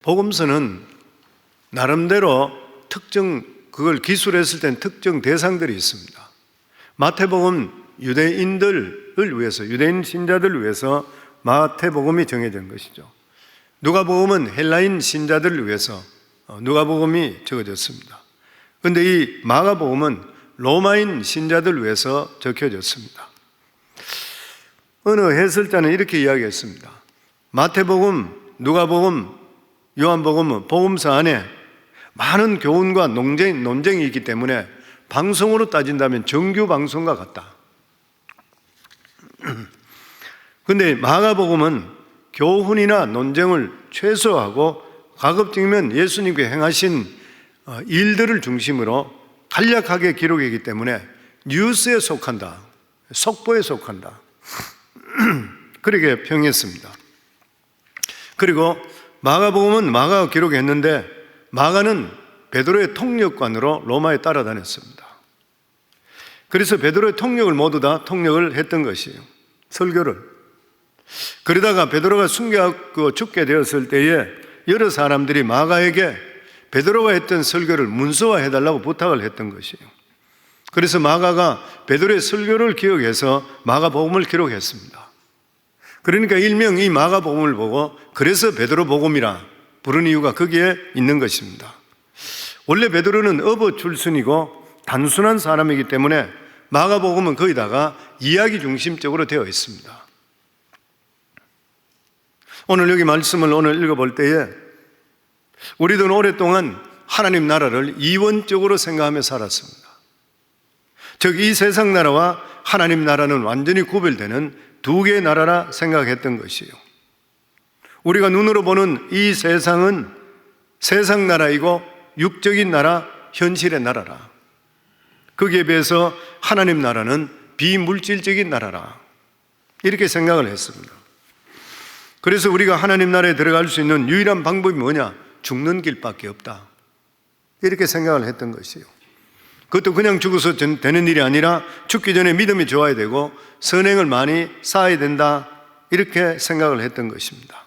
복음서는 나름대로 그걸 기술했을 땐 특정 대상들이 있습니다. 마태복음 유대인들을 위해서, 유대인 신자들을 위해서 마태복음이 정해진 것이죠. 누가복음은 헬라인 신자들을 위해서 누가복음이 적어졌습니다. 그런데 이 마가복음은 로마인 신자들을 위해서 적혀졌습니다. 어느 해설자는 이렇게 이야기했습니다. 마태복음, 누가복음, 요한복음은 복음서 안에 많은 교훈과 논쟁이 있기 때문에 방송으로 따진다면 정규 방송과 같다. 그런데 마가복음은 교훈이나 논쟁을 최소화하고 가급적이면 예수님께 행하신 일들을 중심으로 간략하게 기록이기 때문에 뉴스에 속한다, 속보에 속한다, 그렇게 평했습니다. 그리고 마가복음은 마가가 기록했는데 마가는 베드로의 통역관으로 로마에 따라다녔습니다. 그래서 베드로의 통역을 모두 다 통역을 했던 것이에요. 설교를. 그러다가 베드로가 숨겨갖고 죽게 되었을 때에 여러 사람들이 마가에게 베드로가 했던 설교를 문서화해달라고 부탁을 했던 것이에요. 그래서 마가가 베드로의 설교를 기억해서 마가복음을 기록했습니다. 그러니까 일명 이 마가복음을 보고 그래서 베드로복음이라 부른 이유가 거기에 있는 것입니다. 원래 베드로는 어부 출신이고 단순한 사람이기 때문에 마가복음은 거기다가 이야기 중심적으로 되어 있습니다. 오늘 여기 말씀을 오늘 읽어볼 때에 우리들은 오랫동안 하나님 나라를 이원적으로 생각하며 살았습니다. 즉 이 세상 나라와 하나님 나라는 완전히 구별되는 두 개의 나라라 생각했던 것이에요. 우리가 눈으로 보는 이 세상은 세상 나라이고 육적인 나라, 현실의 나라라. 거기에 비해서 하나님 나라는 비물질적인 나라라. 이렇게 생각을 했습니다. 그래서 우리가 하나님 나라에 들어갈 수 있는 유일한 방법이 뭐냐? 죽는 길밖에 없다. 이렇게 생각을 했던 것이에요. 그것도 그냥 죽어서 되는 일이 아니라 죽기 전에 믿음이 좋아야 되고 선행을 많이 쌓아야 된다. 이렇게 생각을 했던 것입니다.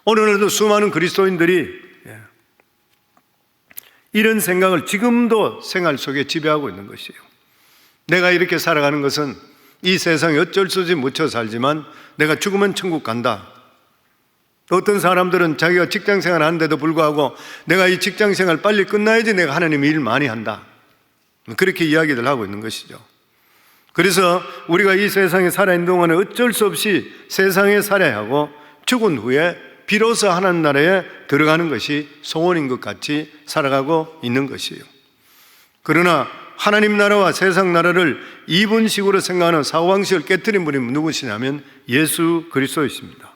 오늘날도 수많은 그리스도인들이 이런 생각을 지금도 생활 속에 지배하고 있는 것이에요. 내가 이렇게 살아가는 것은 이 세상에 어쩔 수 없이 묻혀 살지만 내가 죽으면 천국 간다. 어떤 사람들은 자기가 직장생활 하는데도 불구하고 내가 이 직장생활 빨리 끝나야지 내가 하나님 일 많이 한다. 그렇게 이야기를 하고 있는 것이죠. 그래서 우리가 이 세상에 살아있는 동안에 어쩔 수 없이 세상에 살아야 하고 죽은 후에 비로소 하나님 나라에 들어가는 것이 소원인 것 같이 살아가고 있는 것이에요. 그러나 하나님 나라와 세상 나라를 이분식으로 생각하는 사고방식을 깨뜨린 분이 누구시냐면 예수 그리스도이십니다.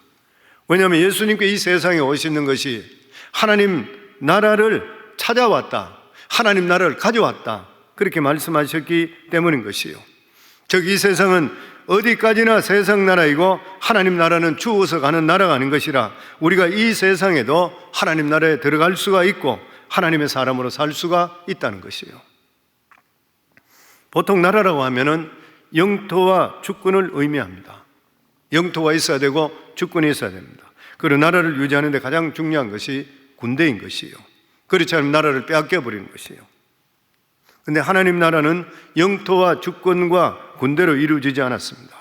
왜냐하면 예수님께 이 세상에 오시는 것이 하나님 나라를 찾아왔다, 하나님 나라를 가져왔다, 그렇게 말씀하셨기 때문인 것이에요. 즉 이 세상은 어디까지나 세상 나라이고 하나님 나라는 주어서 가는 나라가 아닌 것이라 우리가 이 세상에도 하나님 나라에 들어갈 수가 있고 하나님의 사람으로 살 수가 있다는 것이에요. 보통 나라라고 하면은 영토와 주권을 의미합니다. 영토가 있어야 되고 주권이 있어야 됩니다. 그리고 나라를 유지하는 데 가장 중요한 것이 군대인 것이에요. 그렇지 않으면 나라를 빼앗겨 버리는 것이에요. 그런데 하나님 나라는 영토와 주권과 군대로 이루어지지 않았습니다.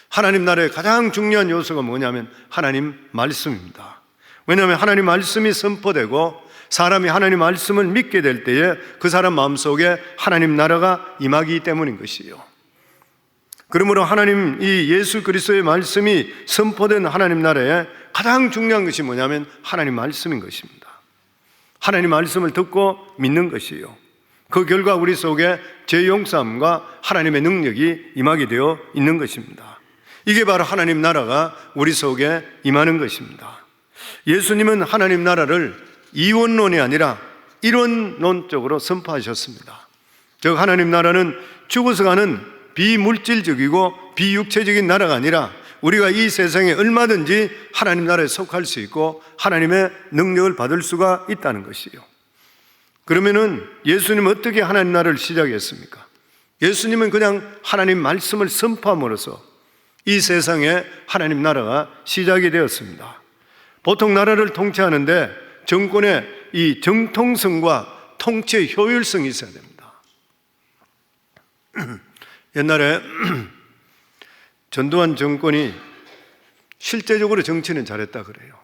하나님 나라의 가장 중요한 요소가 뭐냐면 하나님 말씀입니다. 왜냐하면 하나님 말씀이 선포되고 사람이 하나님 말씀을 믿게 될 때에 그 사람 마음속에 하나님 나라가 임하기 때문인 것이에요. 그러므로 하나님 이 예수 그리스도의 말씀이 선포된 하나님 나라에 가장 중요한 것이 뭐냐면 하나님 말씀인 것입니다. 하나님 말씀을 듣고 믿는 것이에요. 그 결과 우리 속에 죄 용서함과 하나님의 능력이 임하게 되어 있는 것입니다. 이게 바로 하나님 나라가 우리 속에 임하는 것입니다. 예수님은 하나님 나라를 이원론이 아니라 이원론적으로 선포하셨습니다. 즉 하나님 나라는 죽어서 가는 비물질적이고 비육체적인 나라가 아니라 우리가 이 세상에 얼마든지 하나님 나라에 속할 수 있고 하나님의 능력을 받을 수가 있다는 것이에요. 그러면은 예수님은 어떻게 하나님 나라를 시작했습니까? 예수님은 그냥 하나님 말씀을 선포함으로써 이 세상에 하나님 나라가 시작이 되었습니다. 보통 나라를 통치하는데 정권의 이 정통성과 통치의 효율성이 있어야 됩니다. 옛날에 전두환 정권이 실제적으로 정치는 잘했다 그래요.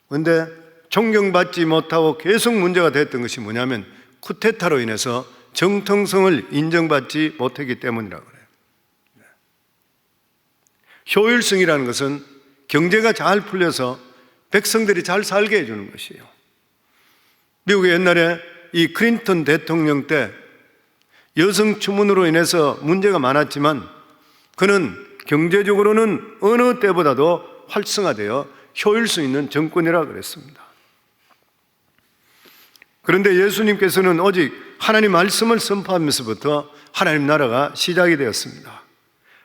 그런데 존경받지 못하고 계속 문제가 됐던 것이 뭐냐면 쿠데타로 인해서 정통성을 인정받지 못했기 때문이라고 그래요. 효율성이라는 것은 경제가 잘 풀려서 백성들이 잘 살게 해주는 것이에요. 미국의 옛날에 이 클린턴 대통령 때 여성 추문으로 인해서 문제가 많았지만 그는 경제적으로는 어느 때보다도 활성화되어 효율성 있는 정권이라고 그랬습니다. 그런데 예수님께서는 오직 하나님 말씀을 선포하면서부터 하나님 나라가 시작이 되었습니다.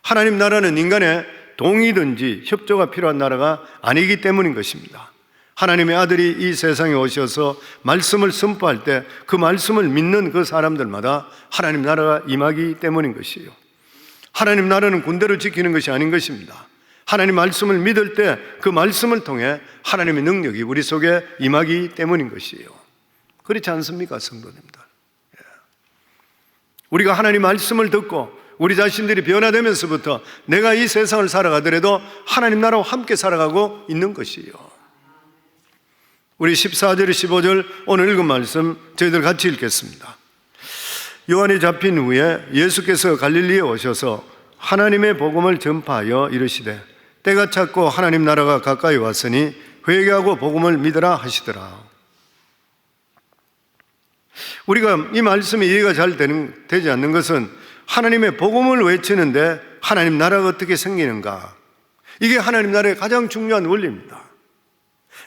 하나님 나라는 인간의 동의든지 협조가 필요한 나라가 아니기 때문인 것입니다. 하나님의 아들이 이 세상에 오셔서 말씀을 선포할 때 그 말씀을 믿는 그 사람들마다 하나님 나라가 임하기 때문인 것이에요. 하나님 나라는 군대를 지키는 것이 아닌 것입니다. 하나님 말씀을 믿을 때 그 말씀을 통해 하나님의 능력이 우리 속에 임하기 때문인 것이에요. 그렇지 않습니까, 성도님들? 우리가 하나님 말씀을 듣고 우리 자신들이 변화되면서부터 내가 이 세상을 살아가더라도 하나님 나라와 함께 살아가고 있는 것이에요. 우리 14절, 15절 오늘 읽은 말씀 저희들 같이 읽겠습니다. 요한이 잡힌 후에 예수께서 갈릴리에 오셔서 하나님의 복음을 전파하여 이르시되 때가 찼고 하나님 나라가 가까이 왔으니 회개하고 복음을 믿으라 하시더라. 우리가 이 말씀이 이해가 잘 되지 않는 것은 하나님의 복음을 외치는데 하나님 나라가 어떻게 생기는가? 이게 하나님 나라의 가장 중요한 원리입니다.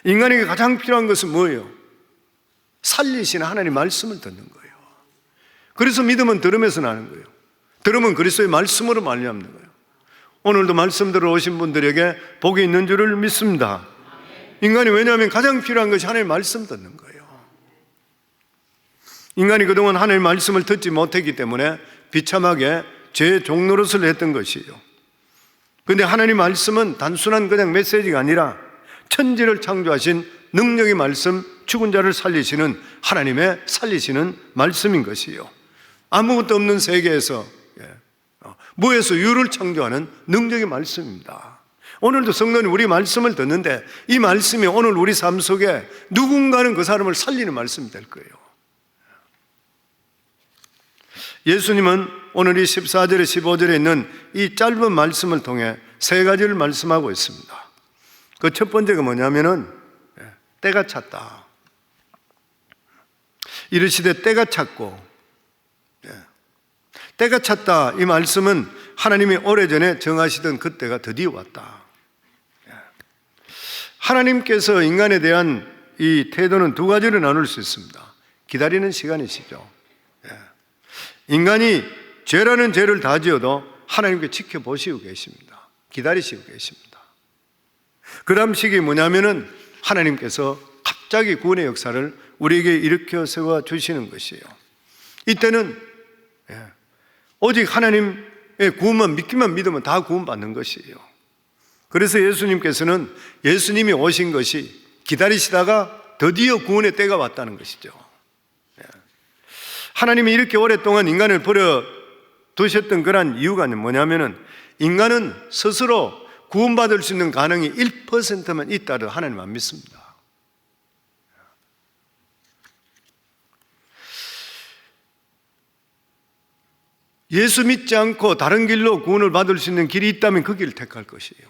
인간에게 가장 필요한 것은 뭐예요? 살리시는 하나님 말씀을 듣는 거예요. 그래서 믿음은 들음에서 나는 거예요. 들음은 그리스도의 말씀으로 말미암는 거예요. 오늘도 말씀 들어오신 분들에게 복이 있는 줄을 믿습니다. 인간이 왜냐하면 가장 필요한 것이 하나님의 말씀 듣는 거예요. 인간이 그동안 하나님의 말씀을 듣지 못했기 때문에 비참하게 죄의 종노릇을 했던 것이에요. 그런데 하나님의 말씀은 단순한 그냥 메시지가 아니라 천지를 창조하신 능력의 말씀, 죽은 자를 살리시는 하나님의 살리시는 말씀인 것이에요. 아무것도 없는 세계에서 무에서 유를 창조하는 능력의 말씀입니다. 오늘도 성도님 우리 말씀을 듣는데 이 말씀이 오늘 우리 삶 속에 누군가는 그 사람을 살리는 말씀이 될 거예요. 예수님은 오늘 이 14절에 15절에 있는 이 짧은 말씀을 통해 세 가지를 말씀하고 있습니다. 그 첫 번째가 뭐냐면은 때가 찼다. 이르시되 때가 찼고, 때가 찼다. 이 말씀은 하나님이 오래전에 정하시던 그때가 드디어 왔다. 하나님께서 인간에 대한 이 태도는 두 가지로 나눌 수 있습니다. 기다리는 시간이시죠. 인간이 죄라는 죄를 다 지어도 하나님께 지켜보시고 계십니다. 기다리시고 계십니다. 그 다음 시기 뭐냐면은 하나님께서 갑자기 구원의 역사를 우리에게 일으켜 세워 주시는 것이에요. 이때는 오직 하나님의 구원만 믿기만 믿으면 다 구원받는 것이에요. 그래서 예수님께서는 예수님이 오신 것이 기다리시다가 드디어 구원의 때가 왔다는 것이죠. 하나님이 이렇게 오랫동안 인간을 버려 두셨던 그런 이유가 뭐냐면은 인간은 스스로 구원받을 수 있는 가능이 1%만 있다를 하나님 안 믿습니다. 예수 믿지 않고 다른 길로 구원을 받을 수 있는 길이 있다면 그 길을 택할 것이에요.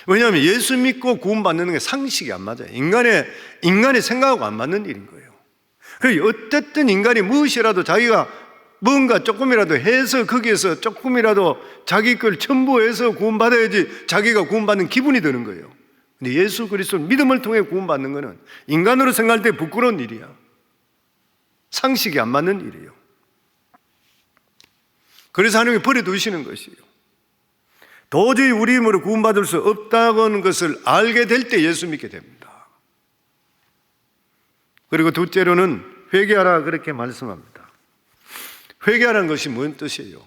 왜냐하면 예수 믿고 구원받는 게 상식이 안 맞아요. 인간의 생각하고 안 맞는 일인 거예요. 어쨌든 인간이 무엇이라도 자기가 뭔가 조금이라도 해서 거기에서 조금이라도 자기 걸 첨부해서 구원받아야지 자기가 구원받는 기분이 드는 거예요. 근데 예수 그리스도를 믿음을 통해 구원받는 것은 인간으로 생각할 때 부끄러운 일이야. 상식이 안 맞는 일이에요. 그래서 하나님이 버려두시는 것이에요. 도저히 우리 힘으로 구원받을 수 없다는 것을 알게 될 때 예수 믿게 됩니다. 그리고 둘째로는 회개하라 그렇게 말씀합니다. 회개하라는 것이 무슨 뜻이에요?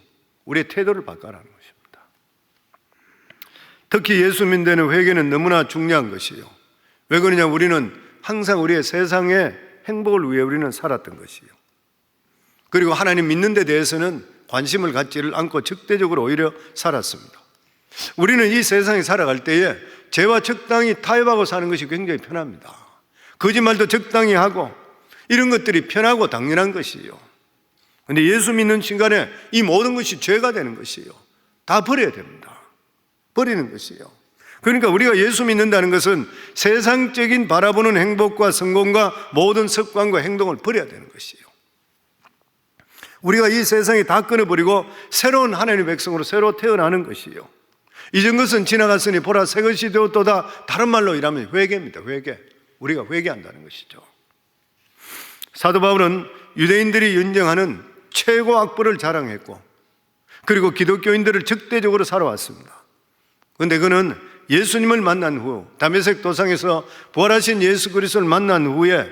우리의 태도를 바꿔라는 것입니다. 특히 예수 믿는 데는 회개는 너무나 중요한 것이에요. 왜 그러냐? 우리는 항상 우리의 세상의 행복을 위해 우리는 살았던 것이요. 그리고 하나님 믿는 데 대해서는 관심을 갖지를 않고 적대적으로 오히려 살았습니다. 우리는 이 세상에 살아갈 때에 죄와 적당히 타협하고 사는 것이 굉장히 편합니다. 거짓말도 적당히 하고 이런 것들이 편하고 당연한 것이에요. 그런데 예수 믿는 순간에 이 모든 것이 죄가 되는 것이에요. 다 버려야 됩니다. 버리는 것이에요. 그러니까 우리가 예수 믿는다는 것은 세상적인 바라보는 행복과 성공과 모든 습관과 행동을 버려야 되는 것이에요. 우리가 이 세상에 다 끊어버리고 새로운 하나님의 백성으로 새로 태어나는 것이에요. 이전 것은 지나갔으니 보라 새 것이 되었도다. 다른 말로 이라면 회개입니다. 회개. 우리가 회개한다는 것이죠. 사도 바울은 유대인들이 인정하는 최고 악보를 자랑했고 그리고 기독교인들을 적대적으로 살아왔습니다. 그런데 그는 예수님을 만난 후 다메섹 도상에서 부활하신 예수 그리스도를 만난 후에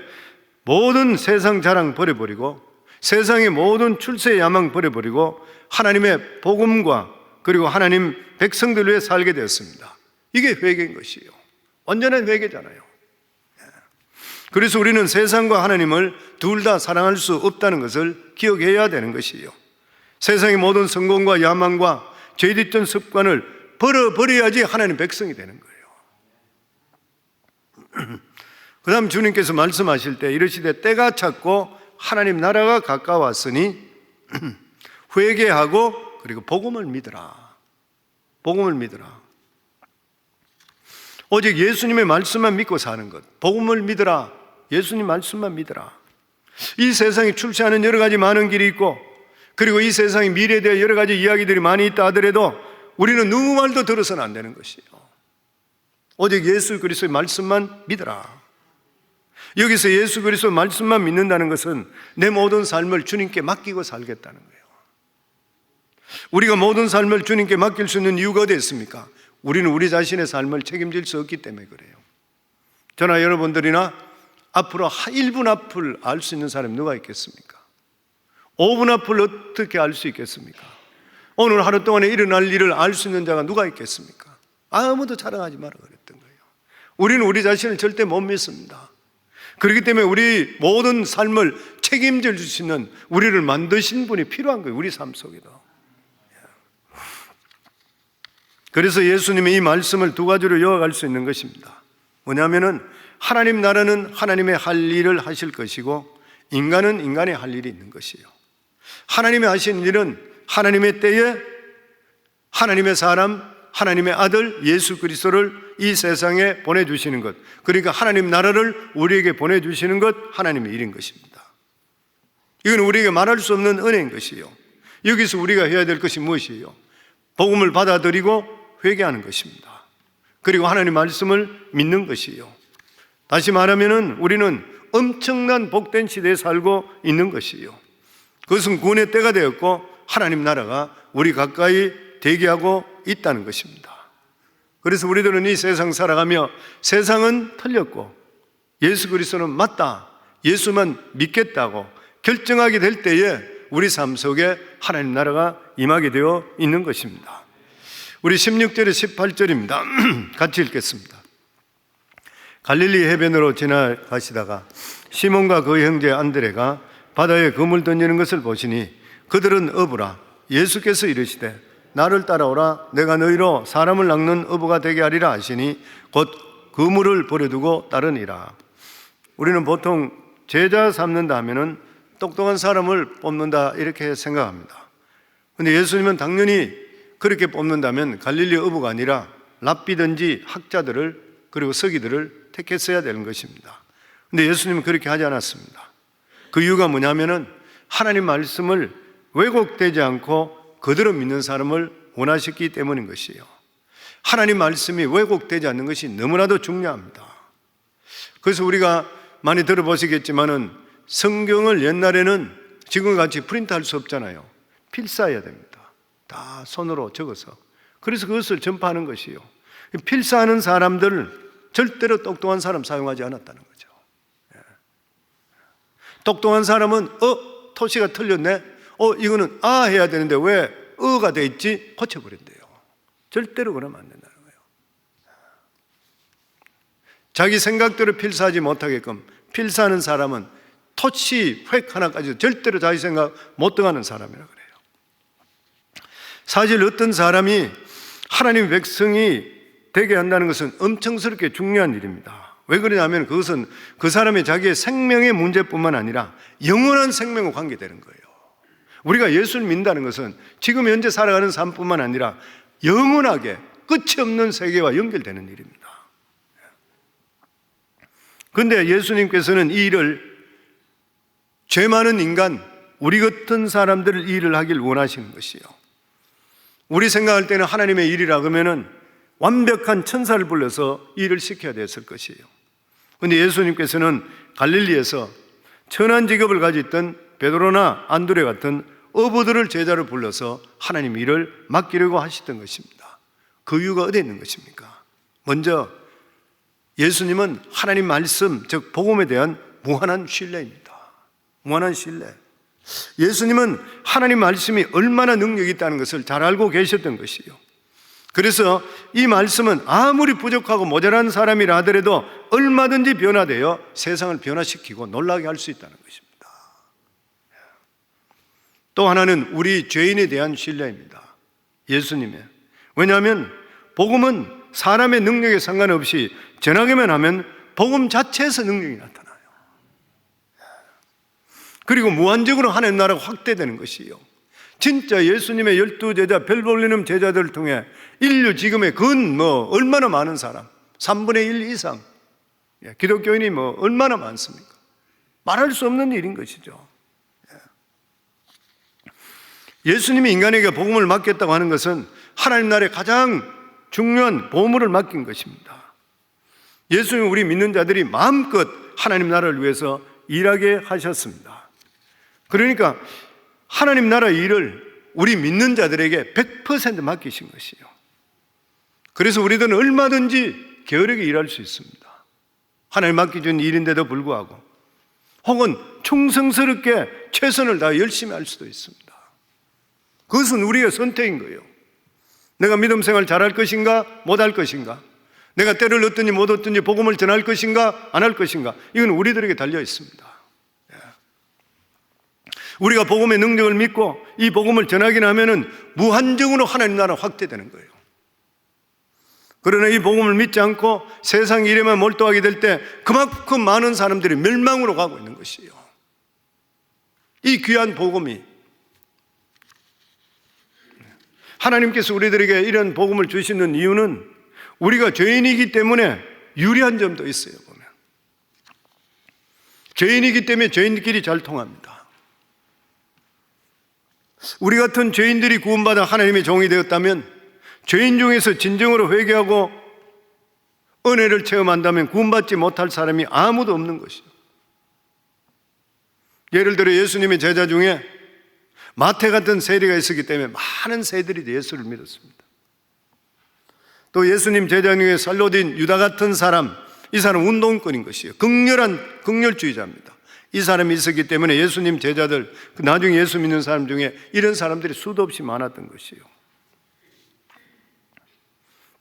모든 세상 자랑 버려버리고 세상의 모든 출세 야망 버려버리고 하나님의 복음과 그리고 하나님 백성들 위해 살게 되었습니다. 이게 회개인 것이에요. 완전한 회개잖아요. 그래서 우리는 세상과 하나님을 둘 다 사랑할 수 없다는 것을 기억해야 되는 것이에요. 세상의 모든 성공과 야망과 죄짓던 습관을 버려야지 하나님 백성이 되는 거예요. 그 다음 주님께서 말씀하실 때 이르시되 때가 찼고 하나님 나라가 가까웠으니 회개하고 그리고 복음을 믿으라. 복음을 믿으라. 오직 예수님의 말씀만 믿고 사는 것. 복음을 믿으라. 예수님 말씀만 믿으라. 이 세상에 출세하는 여러 가지 많은 길이 있고 그리고 이 세상의 미래에 대해 여러 가지 이야기들이 많이 있다 하더라도 우리는 누구 말도 들어서는 안 되는 것이에요. 오직 예수 그리스도의 말씀만 믿으라. 여기서 예수 그리스도의 말씀만 믿는다는 것은 내 모든 삶을 주님께 맡기고 살겠다는 거예요. 우리가 모든 삶을 주님께 맡길 수 있는 이유가 어디 있습니까? 우리는 우리 자신의 삶을 책임질 수 없기 때문에 그래요. 저나 여러분들이나 앞으로 1분 앞을 알 수 있는 사람이 누가 있겠습니까? 5분 앞을 어떻게 알 수 있겠습니까? 오늘 하루 동안에 일어날 일을 알 수 있는 자가 누가 있겠습니까? 아무도 자랑하지 마라 그랬던 거예요. 우리는 우리 자신을 절대 못 믿습니다. 그렇기 때문에 우리 모든 삶을 책임질 수 있는 우리를 만드신 분이 필요한 거예요. 우리 삶 속에도. 그래서 예수님의 이 말씀을 두 가지로 이어갈 수 있는 것입니다. 뭐냐면은 하나님 나라는 하나님의 할 일을 하실 것이고 인간은 인간의 할 일이 있는 것이에요. 하나님의 하신 일은 하나님의 때에 하나님의 사람, 하나님의 아들 예수 그리스도를 이 세상에 보내주시는 것, 그러니까 하나님 나라를 우리에게 보내주시는 것, 하나님의 일인 것입니다. 이건 우리에게 말할 수 없는 은혜인 것이에요. 여기서 우리가 해야 될 것이 무엇이에요? 복음을 받아들이고 회개하는 것입니다. 그리고 하나님 말씀을 믿는 것이에요. 다시 말하면 우리는 엄청난 복된 시대에 살고 있는 것이에요. 그것은 구원의 때가 되었고 하나님 나라가 우리 가까이 대기하고 있다는 것입니다. 그래서 우리들은 이 세상 살아가며 세상은 틀렸고 예수 그리스도는 맞다, 예수만 믿겠다고 결정하게 될 때에 우리 삶 속에 하나님 나라가 임하게 되어 있는 것입니다. 우리 16절에 18절입니다. 같이 읽겠습니다. 갈릴리 해변으로 지나가시다가 시몬과 그 형제 안드레가 바다에 그물 던지는 것을 보시니 그들은 어부라. 예수께서 이르시되 나를 따라오라. 내가 너희로 사람을 낚는 어부가 되게 하리라 하시니 곧 그물을 버려두고 따르니라. 우리는 보통 제자 삼는다 하면은 똑똑한 사람을 뽑는다 이렇게 생각합니다. 그런데 예수님은 당연히 그렇게 뽑는다면 갈릴리 어부가 아니라 랍비든지 학자들을 그리고 서기들을 택했어야 되는 것입니다. 그런데 예수님은 그렇게 하지 않았습니다. 그 이유가 뭐냐면은 하나님 말씀을 왜곡되지 않고 그대로 믿는 사람을 원하셨기 때문인 것이에요. 하나님 말씀이 왜곡되지 않는 것이 너무나도 중요합니다. 그래서 우리가 많이 들어보시겠지만은 성경을 옛날에는 지금같이 프린트할 수 없잖아요. 필사해야 됩니다. 다 손으로 적어서. 그래서 그것을 전파하는 것이에요. 필사하는 사람들을 절대로 똑똑한 사람 사용하지 않았다는 거죠. 똑똑한 사람은 토시가 틀렸네. 이거는 해야 되는데 왜 어가 돼 있지? 고쳐버린대요. 절대로 그러면 안 된다는 거예요. 자기 생각대로 필사하지 못하게끔 필사하는 사람은 토치 획 하나까지 절대로 자기 생각 못 등하는 사람이라고 그래요. 사실 어떤 사람이 하나님의 백성이 되게 한다는 것은 엄청스럽게 중요한 일입니다. 왜 그러냐면 그것은 그 사람의 자기의 생명의 문제뿐만 아니라 영원한 생명과 관계되는 거예요. 우리가 예수를 믿는다는 것은 지금 현재 살아가는 삶뿐만 아니라 영원하게 끝이 없는 세계와 연결되는 일입니다. 그런데 예수님께서는 이 일을 죄 많은 인간, 우리 같은 사람들을 이 일을 하길 원하시는 것이요. 우리 생각할 때는 하나님의 일이라 그러면은 완벽한 천사를 불러서 이 일을 시켜야 됐을 것이에요. 그런데 예수님께서는 갈릴리에서 천한 직업을 가졌던 베드로나 안드레 같은 어부들을 제자로 불러서 하나님 일을 맡기려고 하시던 것입니다. 그 이유가 어디에 있는 것입니까? 먼저 예수님은 하나님 말씀, 즉 복음에 대한 무한한 신뢰입니다. 무한한 신뢰. 예수님은 하나님 말씀이 얼마나 능력이 있다는 것을 잘 알고 계셨던 것이요. 그래서 이 말씀은 아무리 부족하고 모자란 사람이라 하더라도 얼마든지 변화되어 세상을 변화시키고 놀라게 할 수 있다는 것입니다. 또 하나는 우리 죄인에 대한 신뢰입니다. 예수님의. 왜냐하면 복음은 사람의 능력에 상관없이 전하기만 하면 복음 자체에서 능력이 나타나요. 그리고 무한적으로 하나님 나라가 확대되는 것이요. 진짜 예수님의 12제자, 별 볼리는 제자들을 통해 인류 지금의 얼마나 많은 사람, 3분의 1 이상 기독교인이 얼마나 많습니까? 말할 수 없는 일인 것이죠. 예수님이 인간에게 복음을 맡겼다고 하는 것은 하나님 나라의 가장 중요한 보물을 맡긴 것입니다. 예수님 우리 믿는 자들이 마음껏 하나님 나라를 위해서 일하게 하셨습니다. 그러니까 하나님 나라 일을 우리 믿는 자들에게 100% 맡기신 것이에요. 그래서 우리들은 얼마든지 게으르게 일할 수 있습니다. 하나님 맡겨준 일인데도 불구하고, 혹은 충성스럽게 최선을 다해 열심히 할 수도 있습니다. 그것은 우리의 선택인 거예요. 내가 믿음 생활 잘할 것인가 못할 것인가, 내가 때를 얻든지 못 얻든지 복음을 전할 것인가 안 할 것인가, 이건 우리들에게 달려 있습니다. 우리가 복음의 능력을 믿고 이 복음을 전하긴 하면은 무한정으로 하나님 나라 확대되는 거예요. 그러나 이 복음을 믿지 않고 세상 일에만 몰두하게 될 때 그만큼 많은 사람들이 멸망으로 가고 있는 것이에요. 이 귀한 복음이, 하나님께서 우리들에게 이런 복음을 주시는 이유는 우리가 죄인이기 때문에 유리한 점도 있어요. 보면 죄인이기 때문에 죄인끼리 잘 통합니다. 우리 같은 죄인들이 구원받아 하나님의 종이 되었다면, 죄인 중에서 진정으로 회개하고 은혜를 체험한다면 구원받지 못할 사람이 아무도 없는 것이죠. 예를 들어 예수님의 제자 중에 마태 같은 세리가 있었기 때문에 많은 세리들이 예수를 믿었습니다. 또 예수님 제자 중에 살로딘 유다 같은 사람, 이 사람 운동권인 것이에요. 극렬한 극렬주의자입니다. 이 사람이 있었기 때문에 예수님 제자들, 나중에 예수 믿는 사람 중에 이런 사람들이 수도 없이 많았던 것이에요.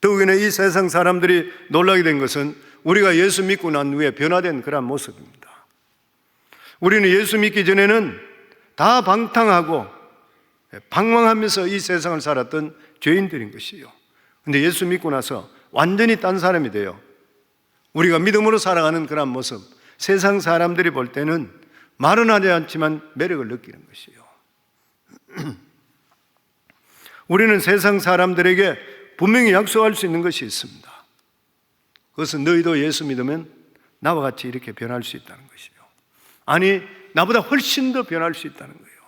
더욱이나 이 세상 사람들이 놀라게 된 것은 우리가 예수 믿고 난 후에 변화된 그런 모습입니다. 우리는 예수 믿기 전에는 다 방탕하고 방황하면서 이 세상을 살았던 죄인들인 것이에요. 그런데 예수 믿고 나서 완전히 딴 사람이 돼요. 우리가 믿음으로 살아가는 그런 모습, 세상 사람들이 볼 때는 말은 하지 않지만 매력을 느끼는 것이에요. 우리는 세상 사람들에게 분명히 약속할 수 있는 것이 있습니다. 그것은 너희도 예수 믿으면 나와 같이 이렇게 변할 수 있다는 것이요. 아니, 나보다 훨씬 더 변할 수 있다는 거예요.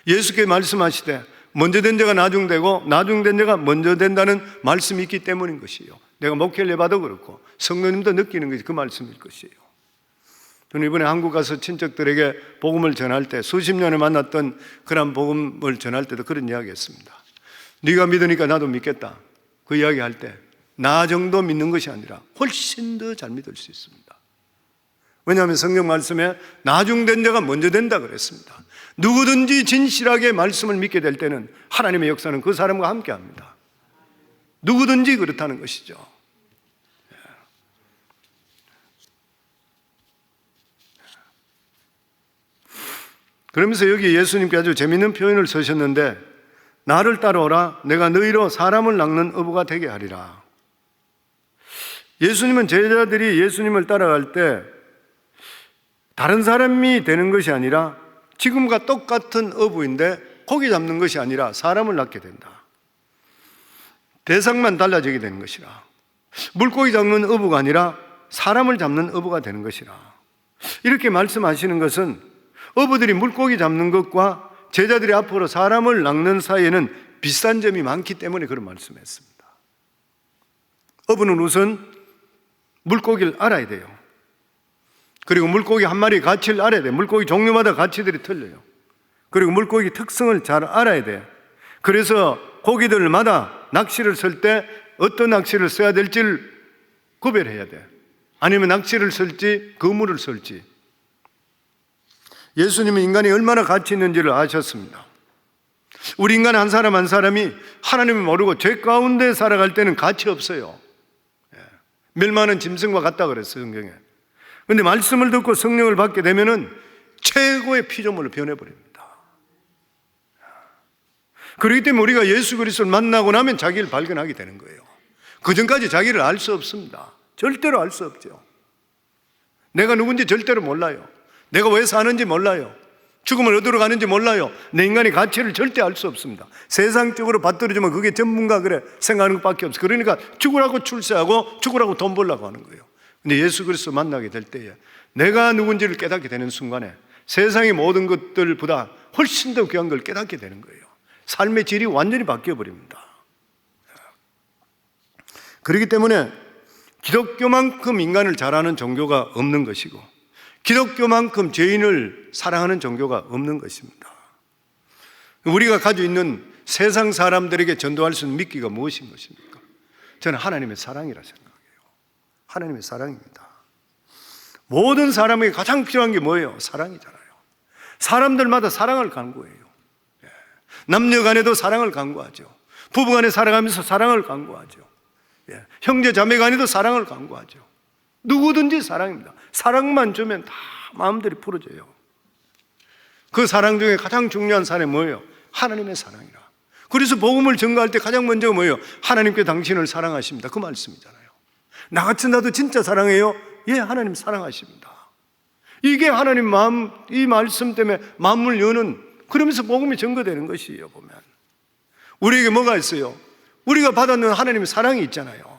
예수께서 말씀하시되 먼저 된 자가 나중되고 나중된 자가 먼저 된다는 말씀이 있기 때문인 것이요. 내가 목회를 해봐도 그렇고 성도님도 느끼는 것이 그 말씀일 것이에요. 저는 이번에 한국 가서 친척들에게 복음을 전할 때, 수십 년을 만났던 그런 복음을 전할 때도 그런 이야기 했습니다. 네가 믿으니까 나도 믿겠다. 그 이야기 할 때 나 정도 믿는 것이 아니라 훨씬 더 잘 믿을 수 있습니다. 왜냐하면 성경 말씀에 나중된 자가 먼저 된다 그랬습니다. 누구든지 진실하게 말씀을 믿게 될 때는 하나님의 역사는 그 사람과 함께 합니다. 누구든지 그렇다는 것이죠. 그러면서 여기 예수님께 아주 재밌는 표현을 쓰셨는데, 나를 따라오라, 내가 너희로 사람을 낚는 어부가 되게 하리라. 예수님은 제자들이 예수님을 따라갈 때 다른 사람이 되는 것이 아니라 지금과 똑같은 어부인데 고기 잡는 것이 아니라 사람을 낚게 된다. 대상만 달라지게 되는 것이라. 물고기 잡는 어부가 아니라 사람을 잡는 어부가 되는 것이라. 이렇게 말씀하시는 것은 어부들이 물고기 잡는 것과 제자들이 앞으로 사람을 낚는 사이에는 비슷한 점이 많기 때문에 그런 말씀했습니다. 어부는 우선 물고기를 알아야 돼요. 그리고 물고기 한 마리 가치를 알아야 돼요. 물고기 종류마다 가치들이 틀려요. 그리고 물고기 특성을 잘 알아야 돼요. 그래서 고기들마다 낚시를 쓸 때 어떤 낚시를 써야 될지를 구별해야 돼요. 아니면 낚시를 쓸지 그물을 쓸지. 예수님은 인간이 얼마나 가치 있는지를 아셨습니다. 우리 인간 한 사람 한 사람이 하나님을 모르고 죄 가운데 살아갈 때는 가치 없어요. 멸망하는 짐승과 같다 그랬어요, 성경에. 그런데 말씀을 듣고 성령을 받게 되면은 최고의 피조물로 변해버립니다. 그렇기 때문에 우리가 예수 그리스도를 만나고 나면 자기를 발견하게 되는 거예요. 그 전까지 자기를 알 수 없습니다. 절대로 알 수 없죠. 내가 누군지 절대로 몰라요. 내가 왜 사는지 몰라요. 죽음을 어디로 가는지 몰라요. 내 인간의 가치를 절대 알 수 없습니다. 세상적으로 받들어주면 그게 전문가 그래 생각하는 것밖에 없어요. 그러니까 죽으라고 출세하고 죽으라고 돈 벌라고 하는 거예요. 근데 예수 그리스도 만나게 될 때에 내가 누군지를 깨닫게 되는 순간에 세상의 모든 것들보다 훨씬 더 귀한 걸 깨닫게 되는 거예요. 삶의 질이 완전히 바뀌어 버립니다. 그렇기 때문에 기독교만큼 인간을 잘하는 종교가 없는 것이고 기독교만큼 죄인을 사랑하는 종교가 없는 것입니다. 우리가 가지고 있는 세상 사람들에게 전도할 수 있는 미끼가 무엇인 것입니까? 저는 하나님의 사랑이라 생각해요. 하나님의 사랑입니다. 모든 사람에게 가장 필요한 게 뭐예요? 사랑이잖아요. 사람들마다 사랑을 간구해요. 남녀 간에도 사랑을 간구하죠. 부부 간에 살아가면서 사랑을 간구하죠. 형제 자매 간에도 사랑을 간구하죠. 누구든지 사랑입니다. 사랑만 주면 다 마음들이 풀어져요. 그 사랑 중에 가장 중요한 사랑이 뭐예요? 하나님의 사랑이라. 그래서 복음을 전가할 때 가장 먼저 뭐예요? 하나님께 당신을 사랑하십니다. 그 말씀이잖아요. 나 같은 나도 진짜 사랑해요? 예, 하나님 사랑하십니다. 이게 하나님 마음, 이 말씀 때문에 마음을 여는, 그러면서 복음이 전거되는 것이에요. 보면 우리에게 뭐가 있어요? 우리가 받았는 하나님의 사랑이 있잖아요.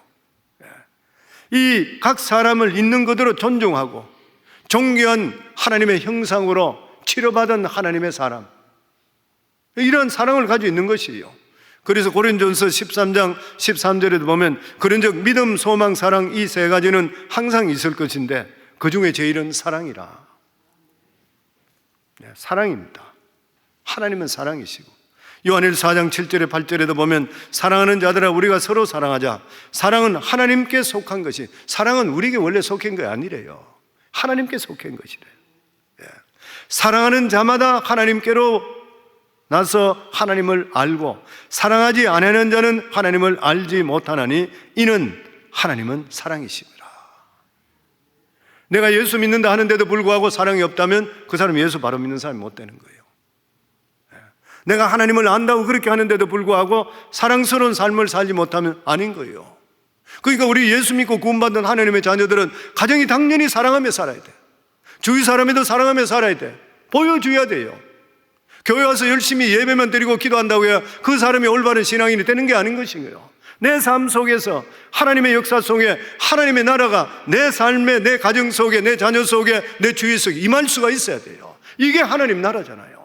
이 각 사람을 있는 그대로 존중하고 존귀한 하나님의 형상으로 치료받은 하나님의 사람, 이런 사랑을 가지고 있는 것이에요. 그래서 고린도전서 13장 13절에도 보면 그런즉 믿음, 소망, 사랑 이 세 가지는 항상 있을 것인데 그 중에 제일은 사랑이라. 사랑입니다. 하나님은 사랑이시고 요한일서 4장 7절에 8절에도 보면 사랑하는 자들아 우리가 서로 사랑하자. 사랑은 하나님께 속한 것이, 사랑은 우리에게 원래 속한 게 아니래요. 하나님께 속한 것이래요. 사랑하는 자마다 하나님께로 나서 하나님을 알고 사랑하지 않는 자는 하나님을 알지 못하나니 이는 하나님은 사랑이십니다. 내가 예수 믿는다 하는데도 불구하고 사랑이 없다면 그 사람이 예수 바로 믿는 사람이 못 되는 거예요. 내가 하나님을 안다고 그렇게 하는데도 불구하고 사랑스러운 삶을 살지 못하면 아닌 거예요. 그러니까 우리 예수 믿고 구원받는 하나님의 자녀들은 가정이 당연히 사랑하며 살아야 돼. 주위 사람에도 사랑하며 살아야 돼. 보여줘야 돼요. 교회 와서 열심히 예배만 드리고 기도한다고 해야 그 사람이 올바른 신앙인이 되는 게 아닌 것인가요? 내 삶 속에서 하나님의 역사 속에 하나님의 나라가 내 삶에, 내 가정 속에, 내 자녀 속에, 내 주위 속에 임할 수가 있어야 돼요. 이게 하나님 나라잖아요.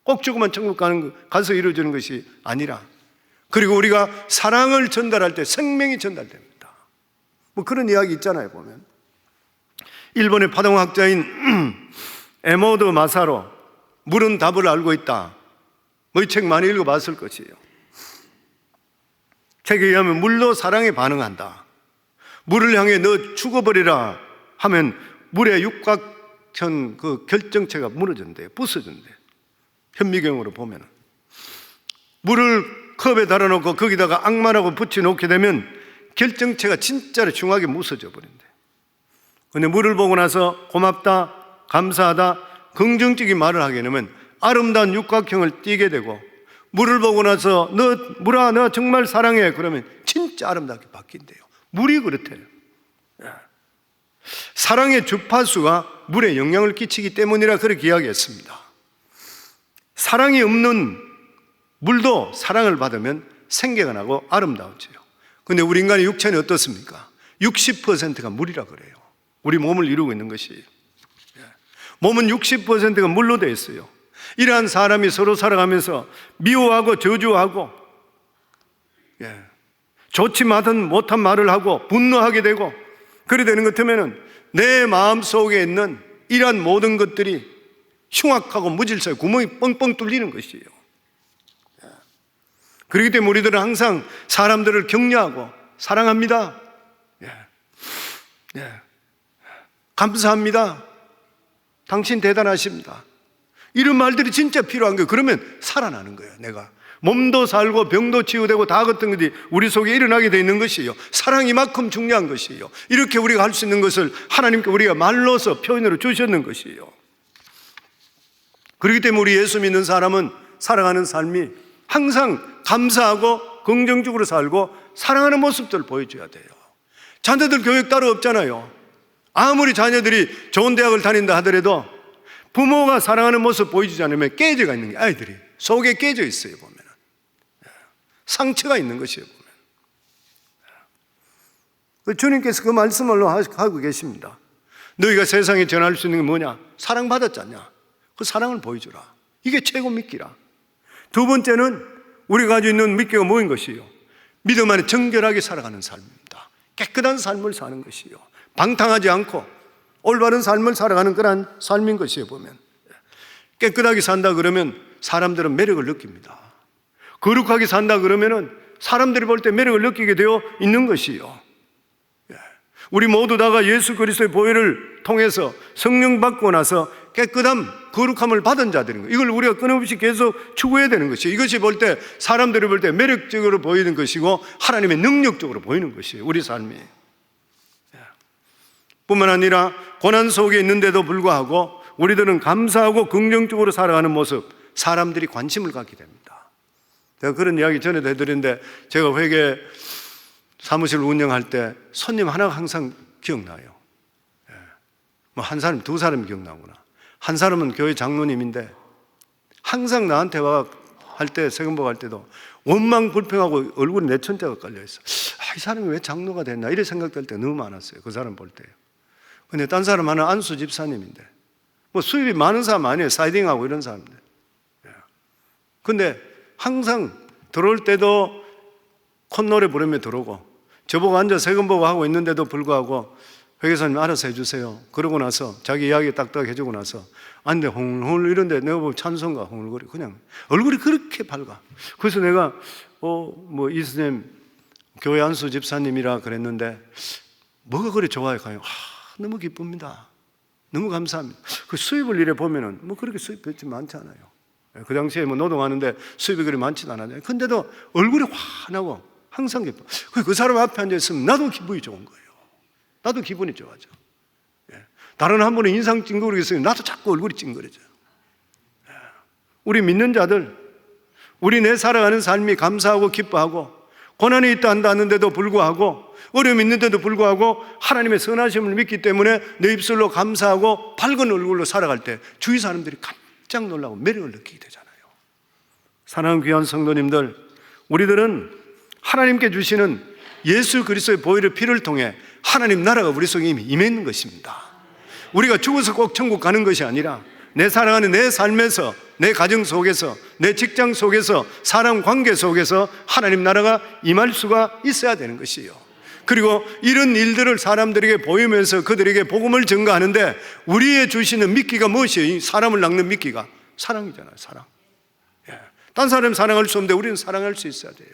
꼭 죽으면 천국 가서 이루어지는 것이 아니라, 그리고 우리가 사랑을 전달할 때 생명이 전달됩니다. 뭐 그런 이야기 있잖아요. 보면 일본의 파동학자인 에모드 마사로 물은 답을 알고 있다, 뭐 이 책 많이 읽어봤을 것이에요. 책에 의하면 물로 사랑에 반응한다. 물을 향해 너 죽어버리라 하면 물의 육각형 그 결정체가 무너진대요. 부서진대요. 현미경으로 보면 물을 컵에 달아놓고 거기다가 악마라고 붙여놓게 되면 결정체가 진짜로 흉하게 무서져 버린대. 근데 물을 보고 나서 고맙다, 감사하다, 긍정적인 말을 하게 되면 아름다운 육각형을 띠게 되고, 물을 보고 나서 너 물아 너 정말 사랑해 그러면 진짜 아름답게 바뀐대요. 물이 그렇대요. 사랑의 주파수가 물에 영향을 끼치기 때문이라 그렇게 이야기했습니다. 사랑이 없는 물도 사랑을 받으면 생계가 나고 아름다워져요. 근데 우리 인간의 육체는 어떻습니까? 60%가 물이라 그래요. 우리 몸을 이루고 있는 것이. 몸은 60%가 물로 되어 있어요. 이러한 사람이 서로 살아가면서 미워하고 저주하고, 좋지 못한 말을 하고 분노하게 되고 그래 되는 것 같으면 내 마음 속에 있는 이러한 모든 것들이 흉악하고 무질서에 구멍이 뻥뻥 뚫리는 것이에요. 그렇기 때문에 우리들은 항상 사람들을 격려하고 사랑합니다. 감사합니다. 당신 대단하십니다. 이런 말들이 진짜 필요한 거예요. 그러면 살아나는 거예요. 내가 몸도 살고 병도 치유되고 다 같은 것이 우리 속에 일어나게 되어 있는 것이에요. 사랑이 이만큼 중요한 것이에요. 이렇게 우리가 할 수 있는 것을 하나님께 우리가 말로서 표현으로 주셨는 것이에요. 그렇기 때문에 우리 예수 믿는 사람은 살아가는 삶이 항상 감사하고 긍정적으로 살고 사랑하는 모습들을 보여줘야 돼요. 자녀들 교육 따로 없잖아요. 아무리 자녀들이 좋은 대학을 다닌다 하더라도 부모가 사랑하는 모습 보여주지 않으면 깨져가 있는 게 아이들이 속에 깨져 있어요. 보면 상처가 있는 것이에요. 보면 주님께서 그 말씀을 하고 계십니다. 너희가 세상에 전할 수 있는 게 뭐냐? 사랑받았잖냐? 그 사랑을 보여주라. 이게 최고 믿기라. 두 번째는 우리가 가지고 있는 믿기가 뭐인 것이요? 믿음 안에 정결하게 살아가는 삶입니다. 깨끗한 삶을 사는 것이요, 방탕하지 않고 올바른 삶을 살아가는 그런 삶인 것이에요. 보면 깨끗하게 산다 그러면 사람들은 매력을 느낍니다. 거룩하게 산다 그러면은 사람들이 볼 때 매력을 느끼게 되어 있는 것이요. 우리 모두 다가 예수 그리스도의 보혈을 통해서 성령 받고 나서 깨끗함, 거룩함을 받은 자들인 거예요. 이걸 우리가 끊임없이 계속 추구해야 되는 것이에요. 이것이 볼 때 사람들이 볼 때 매력적으로 보이는 것이고 하나님의 능력적으로 보이는 것이에요. 우리 삶이. 뿐만 아니라 고난 속에 있는데도 불구하고 우리들은 감사하고 긍정적으로 살아가는 모습, 사람들이 관심을 갖게 됩니다. 제가 그런 이야기 전에도 해드렸는데, 제가 회계 사무실 운영할 때 손님 하나가 항상 기억나요. 뭐 한 사람, 두 사람이 기억나구나. 한 사람은 교회 장로님인데 항상 나한테 와 할 때, 세금보고 할 때도 원망 불평하고 얼굴에 내천자가 깔려있어. 이 사람이 왜 장로가 됐나 이런 생각될 때 너무 많았어요. 그 사람 볼 때요. 근데 딴 사람 하나 안수 집사님인데 뭐 수입이 많은 사람 아니에요. 사이딩하고 이런 사람들. 근데 항상 들어올 때도 콧노래 부르며 들어오고, 저보고 앉아 세금 보고 하고 있는데도 불구하고 회계사님 알아서 해주세요. 그러고 나서 자기 이야기 딱딱 해주고 나서 안돼 홍을 이런데 내가 보면 찬송가 홍을거리 그냥 얼굴이 그렇게 밝아. 그래서 내가 뭐 이스님 교회 안수 집사님이라 그랬는데 뭐가 그리 좋아요? 너무 기쁩니다. 너무 감사합니다. 그 수입을 이래 보면은 뭐 그렇게 수입 그렇지 많지 않아요. 그 당시에 뭐 노동하는데 수입이 그리 많지는 않았는데, 근데도 얼굴이 환하고 항상 기뻐. 그 사람 앞에 앉아있으면 나도 기분이 좋은 거예요. 나도 기분이 좋아져. 다른 한 분은 인상 찡그리고 있으면 나도 자꾸 얼굴이 찡그려져. 우리 믿는 자들, 우리 내 살아가는 삶이 감사하고 기뻐하고 고난이 있다 한다 하는데도 불구하고, 어려움이 있는데도 불구하고 하나님의 선하심을 믿기 때문에 내 입술로 감사하고 밝은 얼굴로 살아갈 때 주위 사람들이 깜짝 놀라고 매력을 느끼게 되잖아요. 사랑하는 귀한 성도님들, 우리들은 하나님께 주시는 예수 그리스도의 보혈의 피를 통해 하나님 나라가 우리 속에 이미 임해 있는 것입니다. 우리가 죽어서 꼭 천국 가는 것이 아니라 내 살아가는 내 삶에서, 내 가정 속에서, 내 직장 속에서, 사람 관계 속에서 하나님 나라가 임할 수가 있어야 되는 것이에요. 그리고 이런 일들을 사람들에게 보이면서 그들에게 복음을 전가하는데 우리의 주시는 미끼가 무엇이에요? 이 사람을 낚는 미끼가 사랑이잖아요. 사랑. 딴 사람 사랑할 수 없는데 우리는 사랑할 수 있어야 돼요.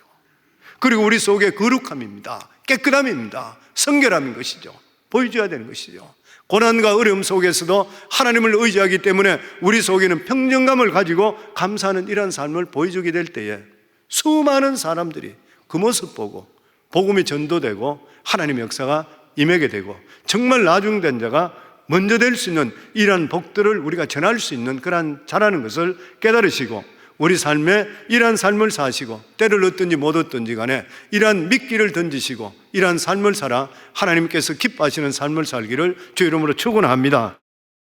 그리고 우리 속에 거룩함입니다. 깨끗함입니다. 성결함인 것이죠. 보여줘야 되는 것이죠. 고난과 어려움 속에서도 하나님을 의지하기 때문에 우리 속에는 평정감을 가지고 감사하는 이러한 삶을 보여주게 될 때에 수많은 사람들이 그 모습 보고 복음이 전도되고 하나님의 역사가 임하게 되고 정말 나중된 자가 먼저 될 수 있는 이러한 복들을 우리가 전할 수 있는 그러한 자라는 것을 깨달으시고 우리 삶에 이러한 삶을 사시고 때를 얻든지 못 얻든지 간에 이러한 미끼를 던지시고 이러한 삶을 살아 하나님께서 기뻐하시는 삶을 살기를 주 이름으로 축원합니다.